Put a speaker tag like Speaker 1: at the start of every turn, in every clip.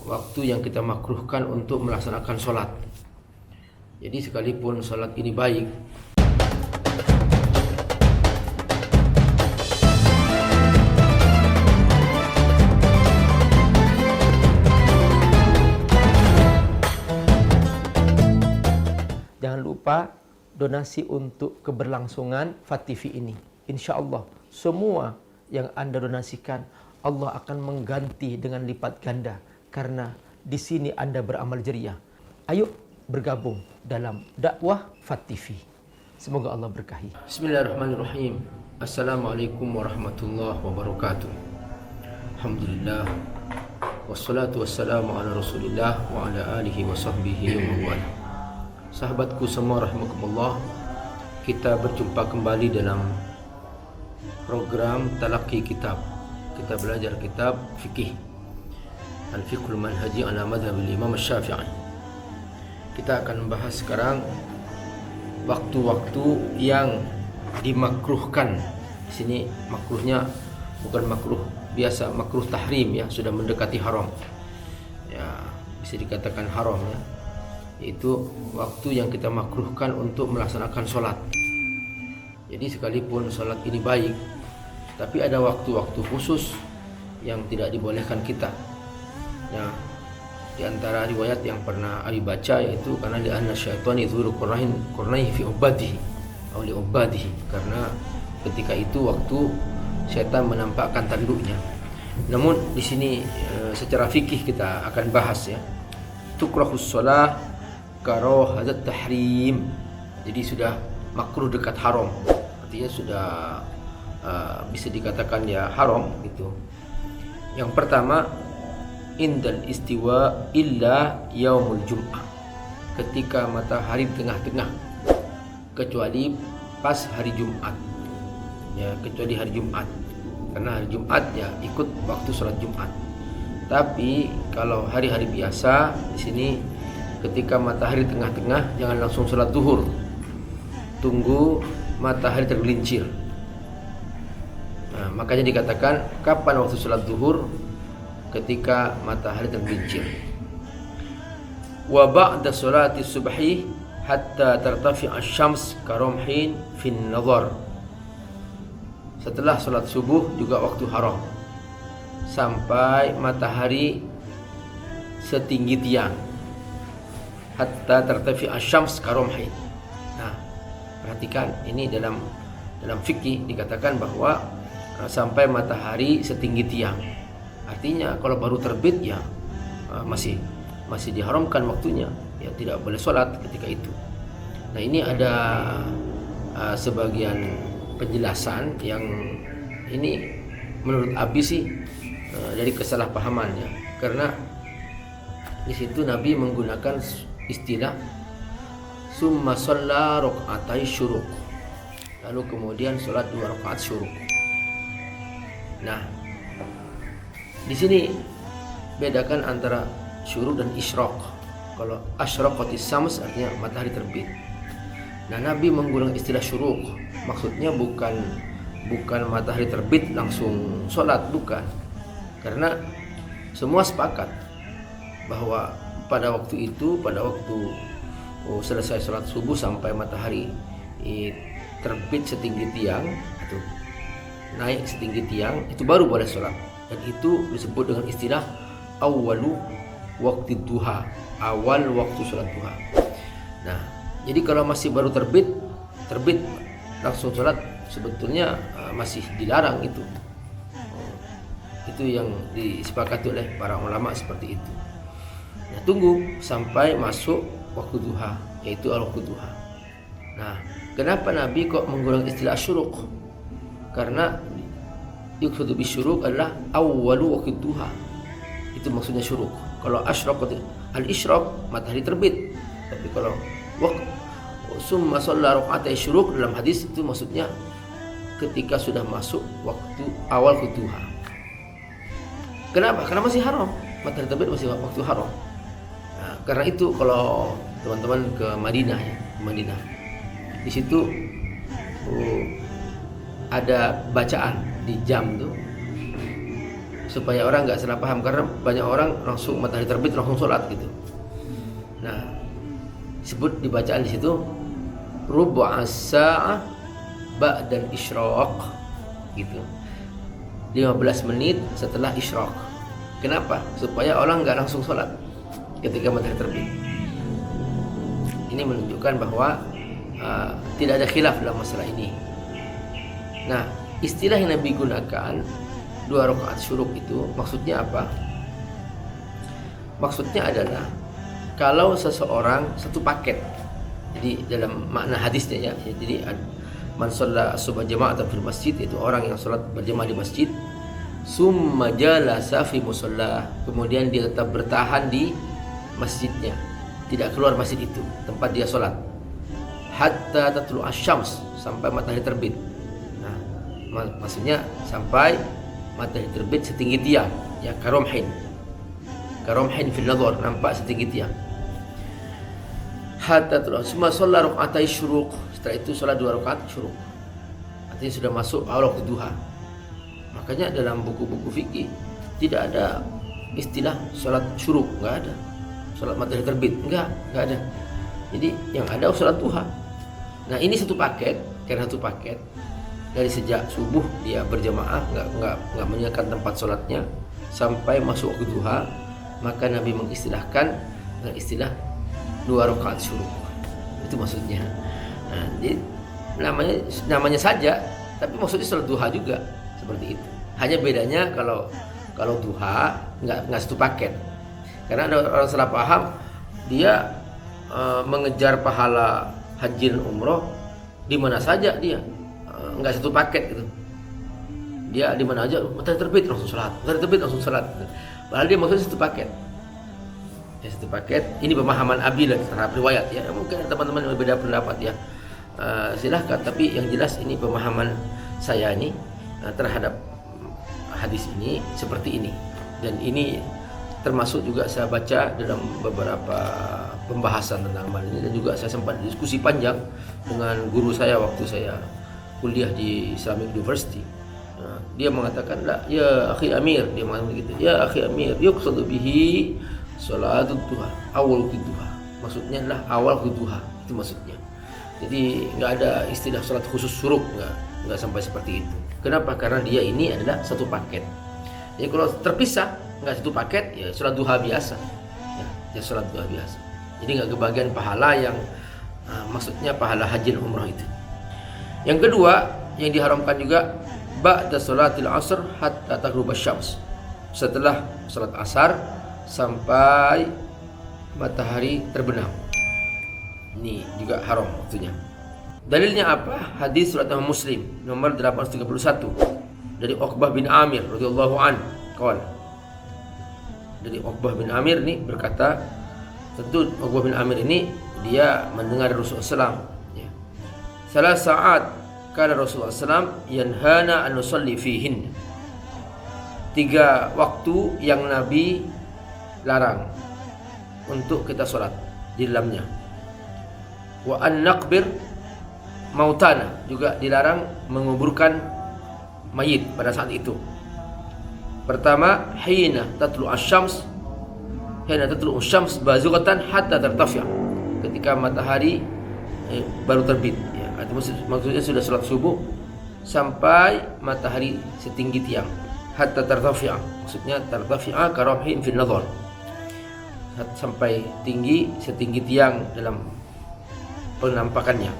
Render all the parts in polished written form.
Speaker 1: waktu yang kita makruhkan untuk melaksanakan sholat. Jadi sekalipun sholat ini baik, jangan lupa donasi untuk keberlangsungan FAT-TV ini. Insya Allah semua yang Anda donasikan Allah akan mengganti dengan lipat ganda, karena di sini Anda beramal jariah. Ayo bergabung dalam dakwah FAT-TV. Semoga Allah berkahi. Bismillahirrahmanirrahim. Assalamualaikum warahmatullahi wabarakatuh. Alhamdulillah. Wassalatu wassalamu ala Rasulillah wa ala alihi wa sahbihi wa mawala. Sahabatku semua rahimakumullah, kita berjumpa kembali dalam program Talaqi Kitab. Kita belajar kitab fikih Al-Fiqhul Manhaji ala Madhabil Imam Syafi'i. Kita akan membahas sekarang waktu-waktu yang dimakruhkan. Di sini makruhnya bukan makruh biasa, makruh tahrim ya, sudah mendekati haram. Ya, bisa dikatakan haram ya. Yaitu waktu yang kita makruhkan untuk melaksanakan sholat. Jadi sekalipun sholat ini baik, tapi ada waktu-waktu khusus yang tidak dibolehkan kita. Ya, di antara riwayat yang pernah Abi baca yaitu karena di anna syaitan yadhuru qurnaihi fi ubadihi atau li ubadihi, karena ketika itu waktu syaitan menampakkan tanduknya. Namun di sini secara fikih kita akan bahas ya. Tukrahus shalah karahatu tahrim. Jadi sudah makruh dekat haram. Artinya sudah bisa dikatakan ya haram gitu. Yang pertama, indal istiwa illa yaumul jum'ah, ketika matahari tengah-tengah, kecuali pas hari Jumat ya, kecuali hari Jumat, karena hari Jumat ya ikut waktu sholat Jumat. Tapi kalau hari-hari biasa, di sini ketika matahari tengah-tengah jangan langsung sholat zuhur, tunggu matahari tergelincir. Nah, makanya dikatakan kapan waktu sholat zuhur? Ketika matahari tergelincir. Wa ba'da sholati subhi hatta tartafi asy-syams karamhin fin nazar. Setelah sholat subuh juga waktu haram, sampai matahari setinggi tiang. Hatta tartafi asy-syams karamhin. Nah, perhatikan ini dalam fikih dikatakan bahwa sampai matahari setinggi tiang. Artinya kalau baru terbit ya masih diharamkan waktunya, ya tidak boleh sholat ketika itu. Nah, ini ada sebagian penjelasan yang ini menurut Abi sih dari kesalahpahamannya, karena di situ Nabi menggunakan istilah summa shalla rakaatai syuruq, lalu kemudian sholat 2 rakaat syuruq. Nah, di sini bedakan antara syuruq dan isyraq. Kalau asyraqatis syams artinya matahari terbit. Nah, Nabi menggunakan istilah syuruq, maksudnya bukan matahari terbit langsung sholat, bukan. Karena semua sepakat bahwa pada waktu itu, pada waktu selesai sholat subuh sampai matahari terbit setinggi tiang atau naik setinggi tiang, itu baru boleh sholat. Dan itu disebut dengan istilah awwalu waktu duha, awal waktu sholat duha. Nah, jadi kalau masih baru terbit langsung sholat, sebetulnya masih dilarang itu. Itu yang disepakati oleh para ulama seperti itu. Nah, tunggu sampai masuk waktu duha, yaitu al-waktu duha. Nah, kenapa Nabi kok menggunakan istilah syuruq? Karena yuqsadu bisyuruq adalah awwalu waqti duha. Itu maksudnya syuruq. Kalau asyraqat al-isyraq matahari terbit. Tapi kalau summa shalla rakaatai syuruq dalam hadis itu maksudnya ketika sudah masuk waktu awal waktu duha. Kenapa? Karena masih haram. Matahari terbit masih waktu haram. Nah, karena itu kalau teman-teman ke Madinah ya, Madinah. Di situ ada bacaan di jam tuh supaya orang nggak salah paham, karena banyak orang langsung matahari terbit langsung sholat gitu. Nah, disebut di bacaan di situ rubu'as sa'ah ba'dal isyraq gitu. 15 menit setelah isyraq. Kenapa? Supaya orang nggak langsung sholat ketika matahari terbit. Ini menunjukkan bahwa tidak ada khilaf dalam masalah ini. Nah, istilah yang Nabi gunakan 2 rakaat syuruk itu maksudnya apa? Maksudnya adalah kalau seseorang satu paket. Jadi dalam makna hadisnya ya, jadi man shalla subha jama'atan fil masjid, itu orang yang salat berjamaah di masjid, summa jalasa fi musalla, kemudian dia tetap bertahan di masjidnya, tidak keluar masjid itu tempat dia salat, hatta tatlu asy-syams, sampai matahari terbit. Nah, maksudnya sampai matahari terbit setinggi tiang, ya, karomhin fil nadhar, nampak setinggi tiang. Hatta tatlu summa shalla rak'atai syuruq, setelah itu salat 2 rakaat syuruq, artinya sudah masuk awal waktu duha. Makanya dalam buku-buku fikih tidak ada istilah salat syuruq, enggak ada. Salat matahari terbit enggak ada. Jadi yang ada salat duha. Nah, ini satu paket, karena satu paket dari sejak subuh dia berjamaah, enggak meninggalkan tempat salatnya sampai masuk waktu duha, maka Nabi mengistilahkan dengan istilah 2 rakaat syuruq. Itu maksudnya. Nah, jadi namanya saja, tapi maksudnya salat duha juga seperti itu. Hanya bedanya kalau duha nggak satu paket. Karena ada orang salah paham, dia mengejar pahala haji dan umroh di mana saja dia, nggak satu paket gitu. Dia di mana aja matahari terbit langsung salat, matahari terbit langsung salat. Padahal dia maksudnya satu paket. Ya, satu paket. Ini pemahaman Abi terhadap riwayat ya. Mungkin teman-teman yang berbeda pendapat ya. Silahkan, tapi yang jelas ini pemahaman saya ini terhadap hadis ini seperti ini. Dan ini termasuk juga saya baca dalam beberapa pembahasan tentang hal ini, dan juga saya sempat diskusi panjang dengan guru saya waktu saya kuliah di Islamic University. Dia mengatakan, "La ya akhi Amir," dia mengatakan begitu. "Ya akhi Amir, yuqsadu bihi salatul duha, awal duha." Maksudnya adalah awal duha, itu maksudnya. Jadi nggak ada istilah salat khusus syuruk, nggak sampai seperti itu. Kenapa? Karena dia ini adalah satu paket. Jadi kalau terpisah nggak satu paket, ya salat duha biasa, ya salat duha biasa. Jadi nggak kebagian pahala yang maksudnya pahala haji dan umrah itu. Yang kedua yang diharamkan juga ba'da salatil asr hatta taghrub asy-syams, setelah salat asar sampai matahari terbenam. Ini juga haram waktunya. Dalilnya apa? Hadis surat Muslim nomor 831 dari Uqbah bin Amir radhiyallahu an. Qala, dari Uqbah bin Amir ini berkata, tentu Uqbah bin Amir ini dia mendengar Rasulullah SAW ya. Salah saat kana Rasulullah SAW yanhana an nusalli fihin. 3 waktu yang Nabi larang untuk kita sholat di dalamnya. Wa an naqbir mautana, juga dilarang menguburkan mayit pada saat itu. Pertama, hina tatlu asy-syams, hina tatlu asy-syams bazughatan hatta tartafi', ketika matahari baru terbit ya. Maksudnya sudah salat subuh sampai matahari setinggi tiang. Hatta tartafi'a, maksudnya tartafi'a karabhin fil nadhar, sampai tinggi setinggi tiang dalam penampakannya.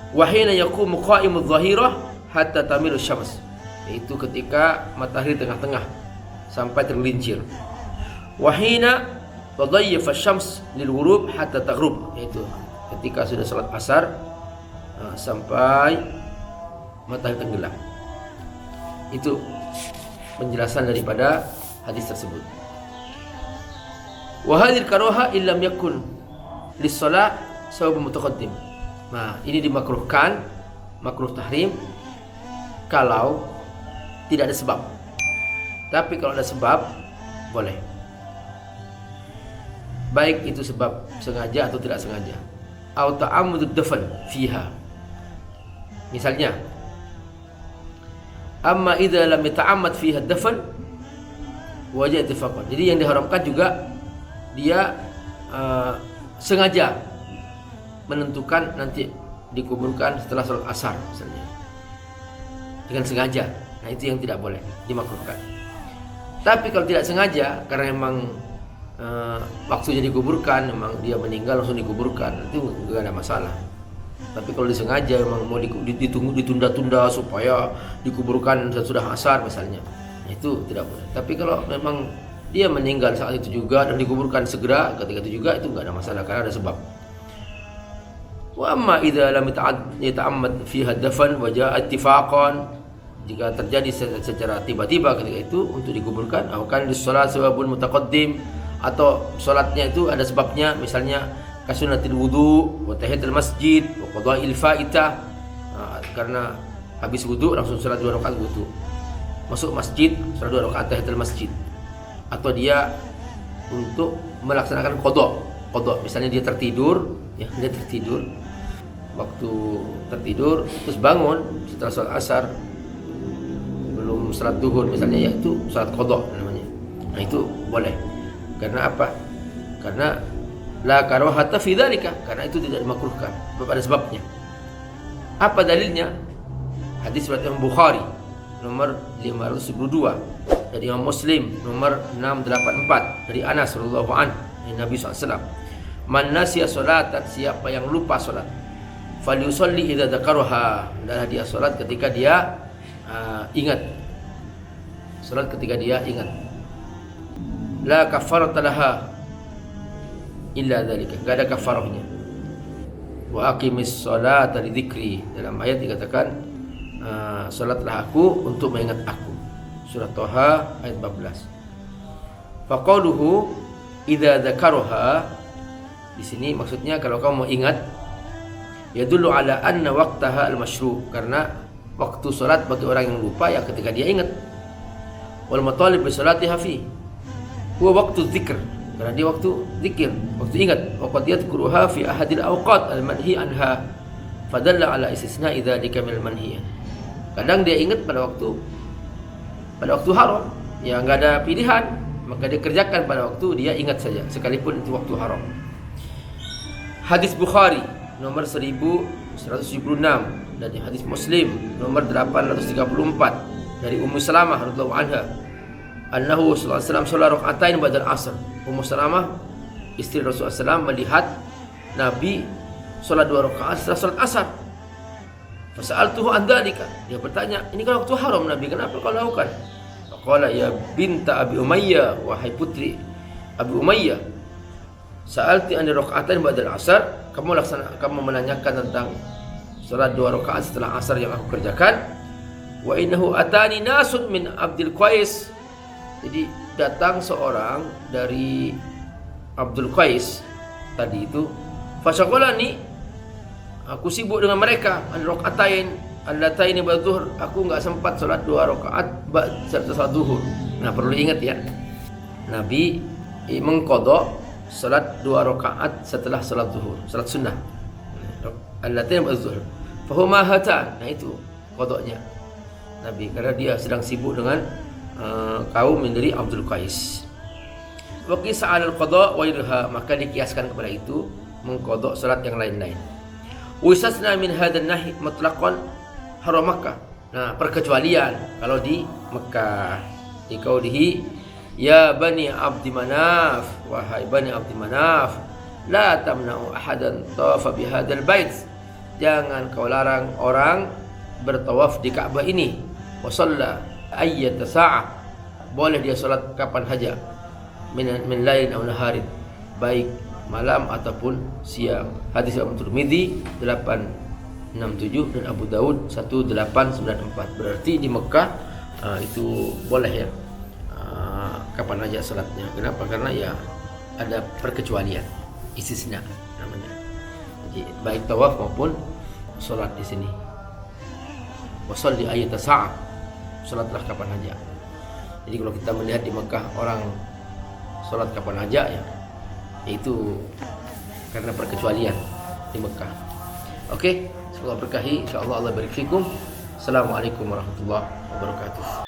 Speaker 1: Wa hina yaqumu qa'imudz dhahirah hatta tamilu syams, yaitu ketika matahari tengah-tengah sampai tergelincir. Wa hina tadayyafa syams lil ghurub hatta taghrub, yaitu ketika sudah salat asar sampai matahari tenggelam. Itu penjelasan daripada hadis tersebut. Wa hadhil karaha illam yakun lis-shalah sabab mutaqaddim. Nah, ini dimakruhkan, makruh tahrim kalau tidak ada sebab. Tapi kalau ada sebab boleh. Baik itu sebab sengaja atau tidak sengaja. Au ta'ammudud dafn fiha. Misalnya, amma idza lam yata'ammad fiha ad-dafn wajah ittifaqan. Jadi yang diharamkan juga dia sengaja menentukan nanti dikuburkan setelah sholat asar misalnya, dengan sengaja. Nah itu yang tidak boleh, dimakruhkan. Tapi kalau tidak sengaja karena memang waktunya dikuburkan, memang dia meninggal langsung dikuburkan, itu nggak ada masalah. Tapi kalau disengaja memang mau ditunda-tunda supaya dikuburkan sudah asar misalnya, itu tidak boleh. Tapi kalau memang dia meninggal saat itu juga dan dikuburkan segera ketika itu juga, itu nggak ada masalah karena ada sebab. Wa amma idza lam yata'ammad fiha dafan wa ja'a ittifaqan, jika terjadi secara tiba-tiba ketika itu untuk dikuburkan, atau kan disolat sebabun mutaqaddim, atau solatnya itu ada sebabnya, misalnya kasunatil wudu wa tahiyatul masjid wa qada'il faitah, karena habis wudu langsung salat 2 rakaat wudu, masuk masjid salat 2 rakaat tahiyatul masjid, atau dia untuk melaksanakan qada, misalnya dia tertidur ya, waktu tertidur terus bangun setelah salat asar belum salat duhur misalnya, ya itu salat qada namanya. Nah itu boleh. Karena apa? Karena la karahata fi dzalika, karena itu tidak dimakruhkan, ada sebabnya. Apa dalilnya? Hadis riwayat Imam Bukhari nomor 592, dari Imam Muslim nomor 684 dari Anas radhiyallahu anhu dari Nabi SAW. Man nasiya salatan, siapa yang lupa salat, falyusalli idza dzakaraha, adalah dia salat ketika dia ingat. Salat ketika dia ingat. La kafarata laha illa dzalika, enggak ada kafarahnya. Wa aqimis sholata li dzikri, dalam ayat dikatakan salatlah aku untuk mengingat aku. Surah Thaha ayat 14. Faqauluhu idza dzakaraha, di sini maksudnya kalau kamu mau ingat, yadullu ala anna waqtaha al-masyru', karena waktu salat bagi orang yang lupa ya ketika dia ingat. Wal matalib bi salatiha fi huwa waktu dzikr, karena dia waktu zikir, waktu ingat. Wa qad yadhkuruha fi ahadil awqat al-manhi anha, fadalla ala istisna'i dzalika minal manhi. Kadang dia ingat pada waktu haram, ya enggak ada pilihan, maka dia kerjakan pada waktu dia ingat saja, sekalipun itu waktu haram. Hadis Bukhari nomor 1176 dan hadis Muslim nomor 834 dari Ummu Salamah radhiyallahu anha, annahu sallallahu alaihi wasallam shalla raka'atain ba'da al-'asr. Ummu Salamah istri Rasulullah SAW melihat Nabi salat 2 rakaat setelah salat asar. Fasa'altuhu an dzalika, dia bertanya, ini kan waktu haram Nabi, kenapa kau lakukan? Faqala ya binta Abi Umayyah, wahai putri Abi Umayyah, sa'alti an raka'atain ba'da al-'asr, kamu menanyakan tentang salat 2 rakaat setelah asar yang aku kerjakan. Wa innahu atani nasun min Abdul Qais, jadi datang seorang dari Abdul Qais tadi itu. Fasyaghalani, aku sibuk dengan mereka. An rakaatain allataini ba'da zuhur, aku enggak sempat salat 2 rakaat setelah salat zuhur. Nah, perlu ingat ya, Nabi mengqadha salat 2 rakaat setelah salat zuhur, salat sunnah. Allataini ba'da zuhur. Fa huma hatan. Nah, itu qadanya Nabi karena dia sedang sibuk dengan kaum dari Abdul Qais. Wa qisa 'ala al-qada wa irha, maka dikiaskan kepada itu mengqada salat yang lain-lain. Wisasna min hadzal nahi mutlaqan haram Makkah. Nah, perkecualian kalau di Mekah, di qaulihi ya bani Abdi Manaf, wahai bani Abdi Manaf, la tamna'u ahadan tawafa bi hadzal bait, jangan kau larang orang bertawaf di Ka'bah ini. Wa shalla ayyata sa'ah, boleh dia salat kapan saja, min lailin aw naharin, baik malam ataupun siang. Hadis Imam Tirmidzi 867 dan Abu Daud 1894. Berarti di Mekah itu boleh ya, kapan aja salatnya. Kenapa? Karena ya ada perkecualian, istisna namanya. Jadi baik tawaf maupun salat di sini. Wa shalli ayyata sa'ah, salatlah kapan aja. Jadi kalau kita melihat di Mekah orang salat kapan aja ya, itu karena perkecualian di Mekah. Oke, semoga berkahi, insyaallah Allah barik fikum. Assalamualaikum warahmatullahi wabarakatuh.